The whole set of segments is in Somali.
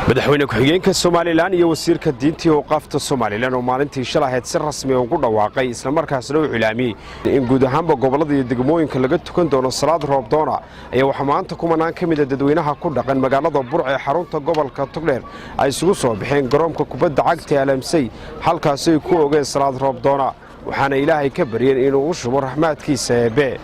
madaxweyne ku-xigeenka Soomaaliland iyo wasiirka diinta iyo waqafta Soomaaliland oo maalintii shalahayd si rasmi ah ugu dhawaaqay isla markaasna uu ilaamiyay in guud ahaanba gobolada iyo degmooyinka laga tukan doono salaad roob doona ayaa waxa maanta kumanaan kamid ah dadweynaha ku dhaqan magaalada Burco ee xarunta gobolka Togdheer ay isugu soo baxeen garoonka kubadda cagta Alamsey halkaas ay ku oogeen salaad roob doona waxaana Ilaahay ka baryeen inuu u shubo raxmaadkiisa eebe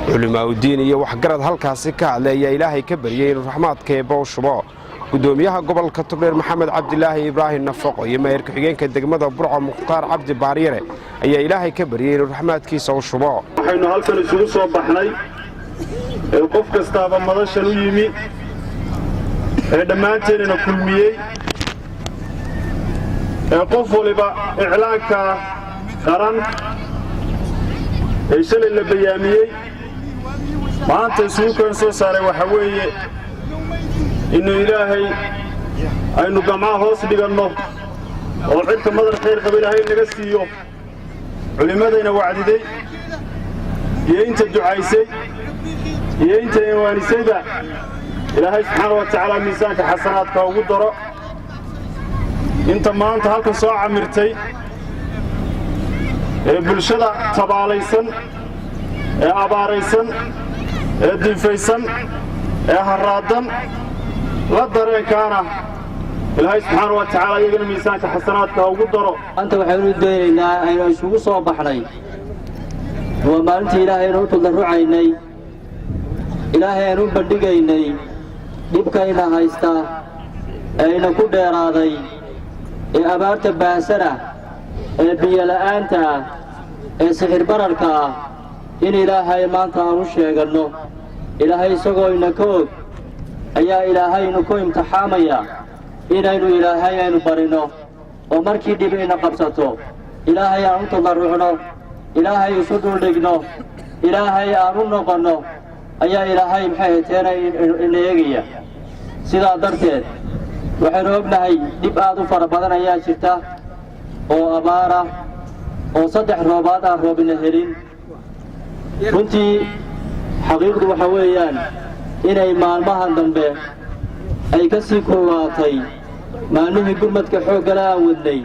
culimaadudiin iyo waxgarad halkaas ka hadlay ayaa Ilaahay ka baryay inuu raxmaadka eebe u shubo gudoomiyaha gobolka Togdheer Maxamed Cabdilaahi Ibrahim Nafaqo iyo maayir ku-xigeenka degmada Burco Mukhtaar Cabdi Baariyare ayaa Ilaahay ka baryay inuu raxmaadkiisa u shubo waxaynu halkan isugu soo baxnay qof kastaaba madashan u yimi dhamaanteena kulmiyay qof waliba iclaanka qaran ee shalay la bayaamiyay maanta isugu kan soo saaray waxa weeye inuu Ilaahay aynu gacmaha hoos dhiganno oo cirka madar khayr qaba Ilaahay naga siiyo culimadayna wacdiday iyo inta ducaysay iyo inta waanisayda Ilaahay subxaanahu wa ta'aala miisaanka xasanaadka ugu daro inta maanta halka soo camirtay bulshada tabaalaysan ee abaaraysan ee diifaysan ee haraadan la dareenkaana Ilaahay subxaanahu wa ta'aala iyagana miisaanka xasanaadka ugu daro anta waxaynu doonaynaa aynu isugu soo baxnay waa maalintii Ilaahay inuu tadarrucaynay Ilaahay aanu bandhigaynay dhibkayna haysta ayna ku dheeraaday ee abaarta baahsana ee biyo la'aanta ee sixir bararka in Ilaahay maanta aanu sheegano Ilaahay isagoo ina ka og ayaa Ilaahay inu ku imtixaamaya inaynu Ilaahay aynu barino oo markii dhib ina qabsato Ilaahay aanu tadarrucno Ilaahay isu dul dhigno Ilaahay aanu noqono ayaa Ilaahay maxay tahay inaagaya sidaa darteed waxaynu ognahay dhib aad u fara badan ayaa jirta oo abaara oo saddex roobaad aan roobina helin runtii xaqiiqdu waxa weeyaan inay maalmahan dambe ay ka sii koowaatay maalmihii gurmadka xoogga la wadnay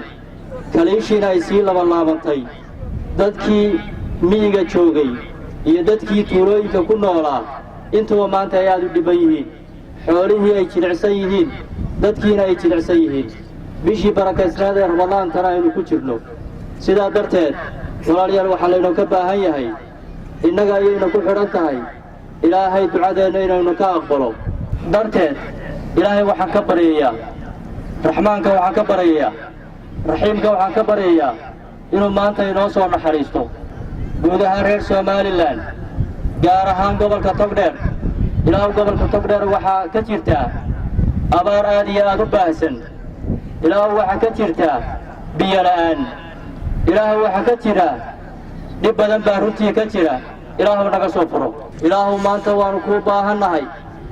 kaliishiina ay sii labanlaabantay dadkii miyiga joogay iyo dadkii tuulooyinka ku noolaa intuba maanta ay aad u dhiban yihiin xoolihii ay jilicsan yihiin dadkiina ay jilicsan yihiin bishii barakaysnaad ee ramadaantana aynu ku jirno sidaa darteed walaalayaal waxaa laynoo ka baahan yahay innaga ayayna ku xidhan tahay Ilaahay ducadeenna inaynu ka aqbalo darteed Ilaahay waxaan ka baryayaa raxmaanka waxaan ka baryayaa raxiimka waxaan ka baryayaa inuu maanta inoo soo naxariisto guud ahaan reer Soomaaliland gaar ahaan gobolka Togdheer ilaa gobolka Togdheer waxaa ka jirta abaar aad iyo aad u baahsan ilaa waxaa ka jirta biyo la'aan ilaa waxaa ka jira dhib badan baa runtii ka jira Ilaahu naga soo furo Ilaahu maanta waanu ku baahanahay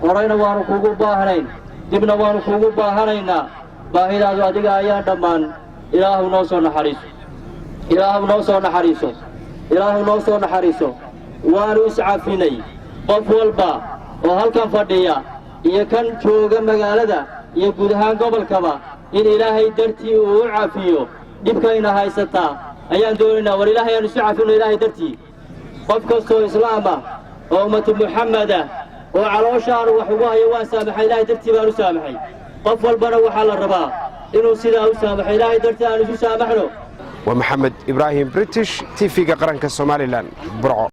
horayna waanu kugu baahanayn dibna waanu kugu baahanaynaa baahidaadu adiga ayaan dhammaan Ilaahu noo soo naxariiso Ilaahu noo soo naxariiso Ilaahu noo soo naxariiso waanu iscafinay qof walba oo halkan fadhiya iyo kan jooga magaalada iyo guud ahaan gobolkaba in Ilaahay dartii uu u cafiyo dhibkayna haysata ayaan doonaynaa war Ilaahay aanu iscafino Ilaahay dartii qof kastoo islaam ah oo ummatu Muhammad ah oo calooshaan wax ugu hayo waa saamaxay Ilaahay dartii baan u saamaxay qof walbana waxa la rabaa inuu sidaa u saamaxay Ilaahay dartii aanu isu saamaxno wa Maxamed Ibrahim British TV-ga qaranka Soomaaliland Burco.